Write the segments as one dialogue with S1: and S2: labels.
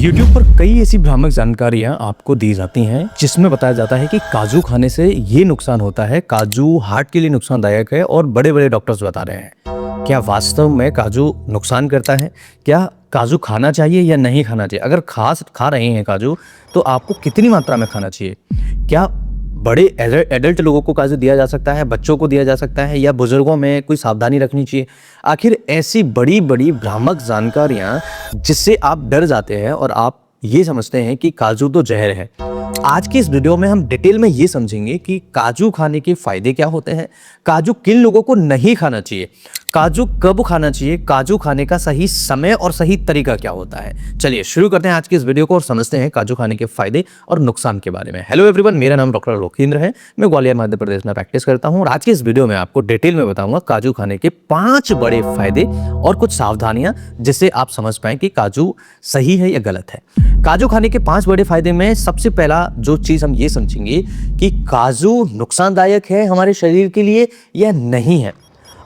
S1: YouTube पर कई ऐसी भ्रामक जानकारियां आपको दी जाती हैं जिसमें बताया जाता है कि काजू खाने से ये नुकसान होता है, काजू हार्ट के लिए नुकसानदायक है और बड़े बड़े डॉक्टर्स बता रहे हैं। क्या वास्तव में काजू नुकसान करता है? क्या काजू खाना चाहिए या नहीं खाना चाहिए? अगर खा रहे हैं काजू तो आपको कितनी मात्रा में खाना चाहिए? क्या बड़े एडल्ट लोगों को काजू दिया जा सकता है, बच्चों को दिया जा सकता है, या बुजुर्गों में कोई सावधानी रखनी चाहिए? आखिर ऐसी बड़ी बड़ी भ्रामक जानकारियां जिससे आप डर जाते हैं और आप ये समझते हैं कि काजू तो जहर है। आज की इस वीडियो में हम डिटेल में ये समझेंगे कि काजू खाने के फायदे क्या होते हैं, काजू किन लोगों को नहीं खाना चाहिए, काजू कब खाना चाहिए, काजू खाने का सही समय और सही तरीका क्या होता है। चलिए शुरू करते हैं आज की इस वीडियो को और समझते हैं काजू खाने के फायदे और नुकसान के बारे में। हेलो एवरीवन, मेरा नाम डॉक्टर लोकेंद्र है। मैं ग्वालियर मध्य प्रदेश में प्रैक्टिस करता हूं और आज की इस वीडियो में आपको डिटेल में बताऊंगा काजू खाने के 5 बड़े फायदे और कुछ सावधानियां जिससे आप समझ पाएं कि काजू सही है या गलत है। काजू खाने के 5 बड़े फायदे में सबसे पहला जो चीज हम ये समझेंगे कि काजू नुकसानदायक है हमारे शरीर के लिए या नहीं है।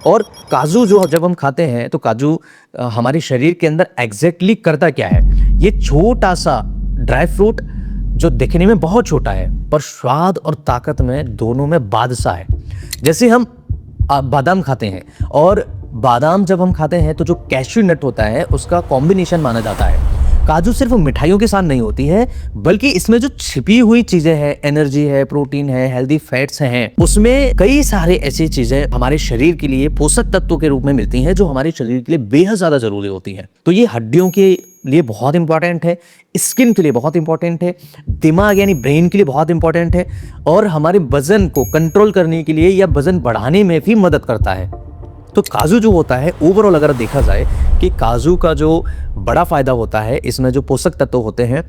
S1: और काजू जो जब हम खाते हैं तो काजू हमारे शरीर के अंदर एग्जैक्टली करता क्या है। ये छोटा सा ड्राई फ्रूट जो दिखने में बहुत छोटा है पर स्वाद और ताकत में दोनों में बादशाह है। जैसे हम बादाम खाते हैं और बादाम जब हम खाते हैं तो जो कैश्यू नट होता है उसका कॉम्बिनेशन माना जाता है। काजू सिर्फ मिठाइयों के साथ नहीं होती है बल्कि इसमें जो छिपी हुई चीजें हैं, एनर्जी है, प्रोटीन है, हेल्दी फैट्स हैं, उसमें कई सारे ऐसी चीजें हमारे शरीर के लिए पोषक तत्वों के रूप में मिलती हैं जो हमारे शरीर के लिए बेहद ज्यादा जरूरी होती हैं। तो ये हड्डियों के लिए बहुत इंपॉर्टेंट है, स्किन के लिए बहुत इंपॉर्टेंट है, दिमाग यानी ब्रेन के लिए बहुत इंपॉर्टेंट है और हमारे वजन को कंट्रोल करने के लिए या वजन बढ़ाने में भी मदद करता है। तो काजू जो होता है ओवरऑल अगर देखा जाए कि काजू का जो बड़ा फायदा होता है, इसमें जो पोषक तत्व होते हैं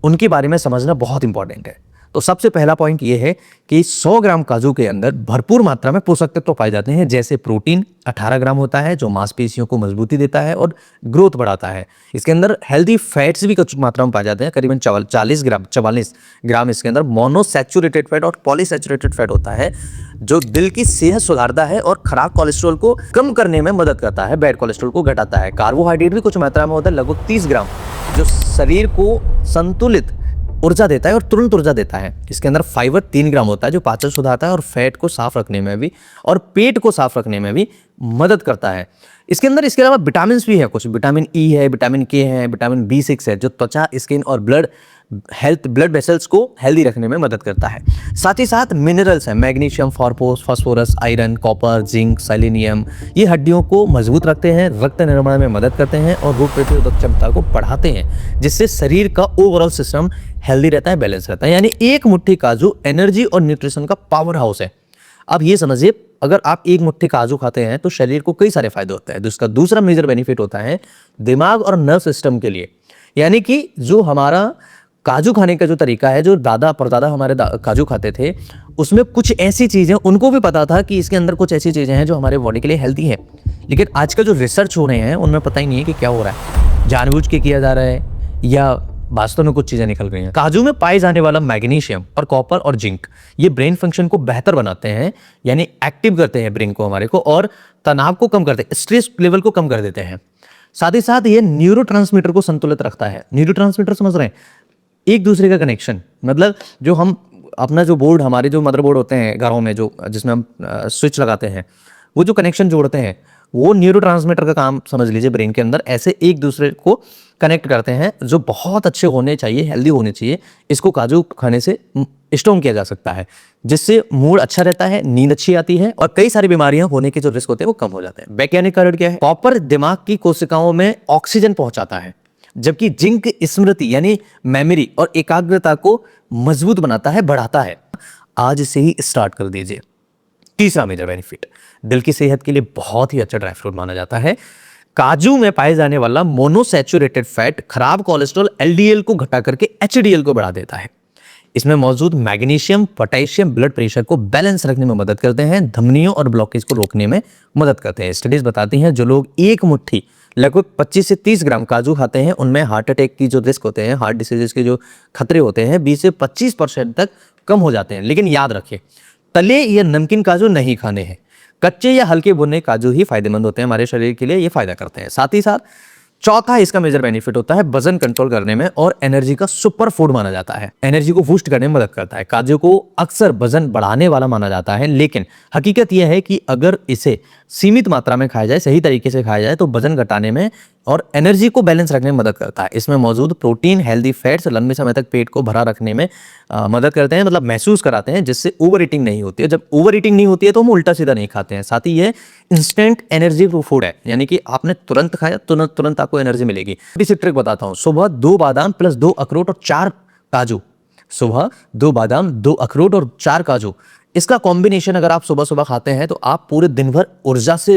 S1: उनके बारे में समझना बहुत इंपॉर्टेंट है। तो सबसे पहला पॉइंट ये है कि 100 ग्राम काजू के अंदर भरपूर मात्रा में पोषक तत्व पाए जाते हैं। जैसे प्रोटीन 18 ग्राम होता है जो मांसपेशियों को मजबूती देता है और ग्रोथ बढ़ाता है। इसके अंदर हेल्दी फैट्स भी कुछ मात्रा में पाए जाते हैं, करीबन 44 ग्राम इसके अंदर मोनोसैचुरेटेड फैट और पॉलीसैचुरेटेड फैट होता है जो दिल की सेहत सुधारता है और खराब कोलेस्ट्रॉल को कम करने में मदद करता है, बैड कोलेस्ट्रॉल को घटाता है। कार्बोहाइड्रेट भी कुछ मात्रा में होता है, लगभग 30 ग्राम, जो शरीर को संतुलित ऊर्जा देता है और तुरंत ऊर्जा देता है। इसके अंदर फाइबर 3 ग्राम होता है जो पाचन सुधारता है और फैट को साफ रखने में भी और पेट को साफ रखने में भी मदद करता है। इसके अलावा विटामिन भी है, कुछ विटामिन ई है, विटामिन के है, विटामिन B6 है जो त्वचा, स्किन और ब्लड वेसल्स को हेल्दी रखने में मदद करता है। साथ ही साथ मिनरल्स हैं, magnesium, phosphorus, iron, copper, zinc, selenium. ये हड्डियों को मजबूत रखते हैं, रक्त निर्माण में मदद करते हैं और रोग प्रतिरोधक क्षमता को बढ़ाते हैं, जिससे शरीर का ओवरऑल सिस्टम हेल्दी रहता है, बैलेंस रहता है। यानी एक मुट्ठी काजू एनर्जी और न्यूट्रिशन का पावर हाउस है। अब ये समझिए, अगर आप एक मुट्ठी काजू खाते हैं तो शरीर को कई सारे फायदे होते हैं। इसका दूसरा मेजर बेनिफिट होता है दिमाग और नर्व सिस्टम के लिए। यानी कि जो हमारा काजू खाने का जो तरीका है, जो दादा परदादा हमारे काजू खाते थे, उसमें कुछ ऐसी चीजें उनको भी पता था कि इसके अंदर कुछ ऐसी चीजें हैं जो हमारे बॉडी के लिए हेल्दी है, लेकिन आजकल जो रिसर्च हो रहे हैं उनमें पता ही नहीं है कि क्या हो रहा है, जानबूझ के किया जा रहा है या वास्तव में कुछ चीजें निकल रही हैं। काजू में पाए जाने वाला मैग्नीशियम और कॉपर और जिंक ये ब्रेन फंक्शन को बेहतर बनाते हैं, यानी एक्टिव करते हैं ब्रेन को, हमारे को, और तनाव को कम करते हैं, स्ट्रेस लेवल को कम कर देते हैं। साथ ही साथ ये न्यूरोट्रांसमीटर को संतुलित रखता है। न्यूरोट्रांसमीटर समझ रहे हैं? एक दूसरे का कनेक्शन, मतलब जो हम अपना जो बोर्ड, हमारे जो मदरबोर्ड होते हैं घरों में, जो जिसमें हम स्विच लगाते हैं, वो जो कनेक्शन जोड़ते हैं वो न्यूरोट्रांसमीटर का काम समझ लीजिए। ब्रेन के अंदर ऐसे एक दूसरे को कनेक्ट करते हैं जो बहुत अच्छे होने चाहिए, हेल्दी होने चाहिए। इसको काजू खाने से स्ट्रॉन्ग किया जा सकता है, जिससे मूड अच्छा रहता है, नींद अच्छी आती है और कई सारी बीमारियां होने के जो रिस्क होते हैं वो कम हो जाते हैं। वैज्ञानिक कारण क्या है? कॉपर दिमाग की कोशिकाओं में ऑक्सीजन पहुंचाता है, जबकि जिंक स्मृति यानी मेमोरी और एकाग्रता को मजबूत बनाता है, बढ़ाता है। आज से ही स्टार्ट कर दीजिए। तीसरा मेजर बेनिफिट, दिल की सेहत के लिए बहुत ही अच्छा ड्राई फ्रूट माना जाता है। काजू में पाए जाने वाला मोनोसैचुरेटेड फैट खराब कोलेस्ट्रॉल LDL को घटा करके HDL को बढ़ा देता है। इसमें मौजूद मैग्नीशियम, पोटेशियम ब्लड प्रेशर को बैलेंस रखने में मदद करते हैं, धमनियों और ब्लॉकेज को रोकने में मदद करते हैं। स्टडीज बताती हैं जो लोग एक मुट्ठी लगभग 25 से 30 ग्राम काजू खाते हैं उनमें हार्ट अटैक की जो रिस्क होते हैं, हार्ट डिसीजेस के जो खतरे होते हैं 20 से 25% तक कम हो जाते हैं। लेकिन याद रखें, तले या नमकीन काजू नहीं खाने हैं। कच्चे या हल्के भुने काजू ही फायदेमंद होते हैं हमारे शरीर के लिए, ये फायदा करते हैं। साथ ही साथ चौथा इसका मेजर बेनिफिट होता है वजन कंट्रोल करने में और एनर्जी का सुपर फूड माना जाता है। एनर्जी को बूस्ट करने में मदद करता है। काजू को अक्सर वजन बढ़ाने वाला माना जाता है, लेकिन हकीकत यह है कि अगर इसे सीमित मात्रा में खाया जाए, सही तरीके से खाया जाए, तो वजन घटाने में और एनर्जी को बैलेंस रखने में मदद करता है। इसमें मौजूद प्रोटीन, हेल्दी फैट्स लंबे समय तक पेट को भरा रखने में मदद करते हैं, मतलब महसूस कराते हैं, जिससे ओवर ईटिंग नहीं होती है। जब ओवर ईटिंग नहीं होती है तो हम उल्टा सीधा नहीं खाते हैं। साथ ही ये इंस्टेंट एनर्जी फूड है, यानी कि आपने तुरंत खाया तुरंत तुरंत आपको एनर्जी मिलेगी। इसी ट्रिक बताता हूँ। सुबह 2 बादाम प्लस 2 अखरोट और 4 काजू, सुबह 2 बादाम 2 अखरोट और 4 काजू, इसका कॉम्बिनेशन अगर आप सुबह सुबह खाते हैं तो आप पूरे दिन भर ऊर्जा से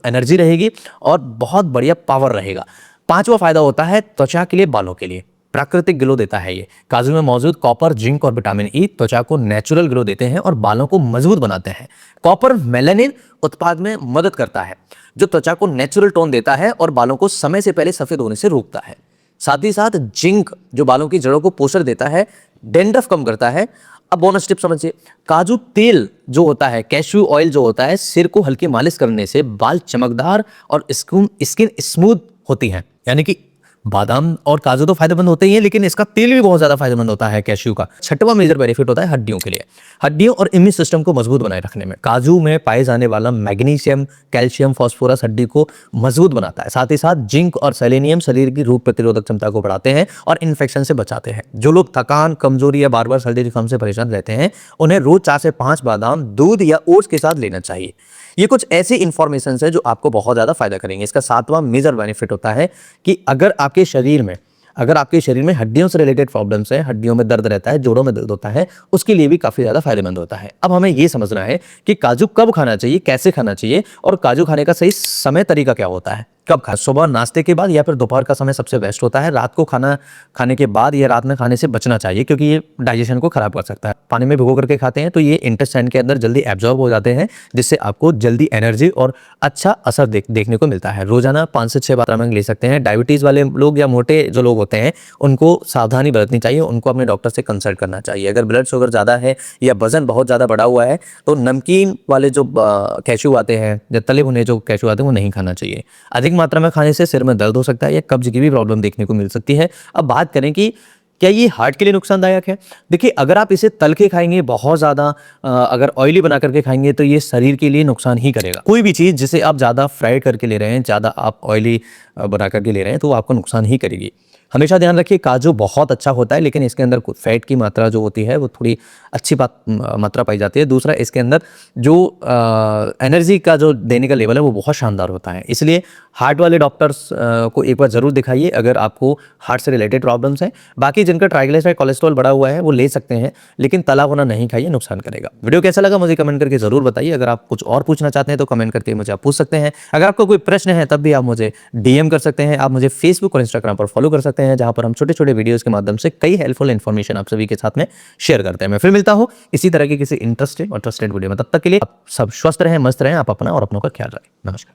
S1: एनर्जी रहेगी और बहुत बढ़िया पावर रहेगा। पांचवा फायदा होता है त्वचा के लिए, बालों के लिए। प्राकृतिक ग्लो देता है ये। काजू में मौजूद कॉपर, जिंक और विटामिन ई त्वचा को नेचुरल ग्लो देते हैं और बालों को मजबूत बनाते हैं। कॉपर मेलानिन उत्पाद में मदद करता है, जो त्वचा को नेचुरल टोन देता है और बालों को समय से पहले सफेद होने से रोकता है। साथ ही साथ जिंक जो बालों की जड़ों को पोषण देता है, डेंड्रफ कम करता है। अब बोनस टिप समझिए। काजू तेल जो होता है, कैश्यू ऑयल जो होता है, सिर को हल्की मालिश करने से बाल चमकदार और स्किन स्मूथ होती है। यानी कि बादाम और काजू तो फायदेमंद होते ही हैं, लेकिन इसका तेल भी बहुत ज्यादा फायदेमंद होता है कैश्यू का। छठवां मेजर बेनिफिट होता है हड्डियों के लिए, हड्डियों और इम्यून सिस्टम को मजबूत बनाए रखने में। काजू में पाए जाने वाला मैग्नीशियम, कैल्शियम, फास्फोरस हड्डी को मजबूत बनाता है। साथ ही साथ जिंक और सेलेनियम शरीर की रोग प्रतिरोधक क्षमता को बढ़ाते हैं और इन्फेक्शन से बचाते हैं। जो लोग थकान, कमजोरी या बार बार सर्दी जुकाम से परेशान रहते हैं, उन्हें रोज 4 से 5 बादाम दूध या ओट्स के साथ लेना चाहिए। ये कुछ ऐसी इंफॉर्मेशन है जो आपको बहुत ज्यादा फायदा करेंगे। इसका 7वां मेजर बेनिफिट होता है कि अगर आपके शरीर में हड्डियों से रिलेटेड प्रॉब्लम्स है, हड्डियों में दर्द रहता है, जोड़ों में दर्द होता है, उसके लिए भी काफी ज्यादा फायदेमंद होता है। अब हमें यह समझना है कि काजू कब खाना चाहिए, कैसे खाना चाहिए और काजू खाने का सही समय तरीका क्या होता है। कब खाएं? सुबह नाश्ते के बाद या फिर दोपहर का समय सबसे बेस्ट होता है। रात को खाना खाने के बाद या रात में खाने से बचना चाहिए, क्योंकि ये डाइजेशन को खराब कर सकता है। पानी में भिगो करके खाते हैं तो ये इंटेस्टाइन के अंदर जल्दी एब्जॉर्ब हो जाते हैं, जिससे आपको जल्दी एनर्जी और अच्छा असर देखने को मिलता है। रोजाना 5 से 6 बादाम ले सकते हैं। डायबिटीज वाले लोग या मोटे जो लोग होते हैं, उनको सावधानी बरतनी चाहिए, उनको अपने डॉक्टर से कंसल्ट करना चाहिए। अगर ब्लड शुगर ज्यादा है या वजन बहुत ज्यादा बढ़ा हुआ है तो नमकीन वाले जो कैशू आते हैं या तले भुने जो कैशू आते हैं वो नहीं खाना चाहिए। अधिक मात्रा में खाने से सिर में दर्द हो सकता है या कब्ज की भी प्रॉब्लम देखने को मिल सकती है। अब बात करें कि क्या ये हार्ट के लिए नुकसानदायक है। देखिए, अगर आप इसे तल के खाएंगे, बहुत ज़्यादा अगर ऑयली बना करके खाएंगे तो ये शरीर के लिए नुकसान ही करेगा। कोई भी चीज़ जिसे आप ज़्यादा फ्राई करके ले रहे हैं, ज़्यादा आप ऑयली बना करके ले रहे हैं, तो वो आपको नुकसान ही करेगी। हमेशा ध्यान रखिए, काजू बहुत अच्छा होता है, लेकिन इसके अंदर फैट की मात्रा जो होती है वो थोड़ी अच्छी मात्रा पाई जाती है। दूसरा, इसके अंदर जो एनर्जी का जो देने का लेवल है वो बहुत शानदार होता है। इसलिए हार्ट वाले डॉक्टर्स को एक बार ज़रूर दिखाइए अगर आपको हार्ट से रिलेटेड प्रॉब्लम्स हैं। बाकी जिनका ट्राइग्लिसराइड, कोलेस्ट्रॉल बढ़ा हुआ है वो ले सकते हैं, लेकिन तला भुना नहीं खाइए, नुकसान करेगा। वीडियो कैसा लगा मुझे कमेंट करके ज़रूर बताइए। अगर आप कुछ और पूछना चाहते हैं तो कमेंट करके मुझे आप पूछ सकते हैं। अगर आपको कोई प्रश्न है तब भी आप मुझे DM कर सकते हैं। आप मुझे फेसबुक और इंस्टाग्राम पर फॉलो कर सकते हैं, जहां पर हम छोटे छोटे वीडियोस के माध्यम से कई हेल्पफुल इन्फॉर्मेशन आप सभी के साथ में शेयर करते हैं। मैं फिर मिलता हूं इसी तरह के किसी इंटरेस्टेड और ट्रस्टेड वीडियो में। तब तक के लिए आप सब स्वस्थ रहें, मस्त रहें, आप अपना और अपनों का ख्याल रखें। नमस्कार।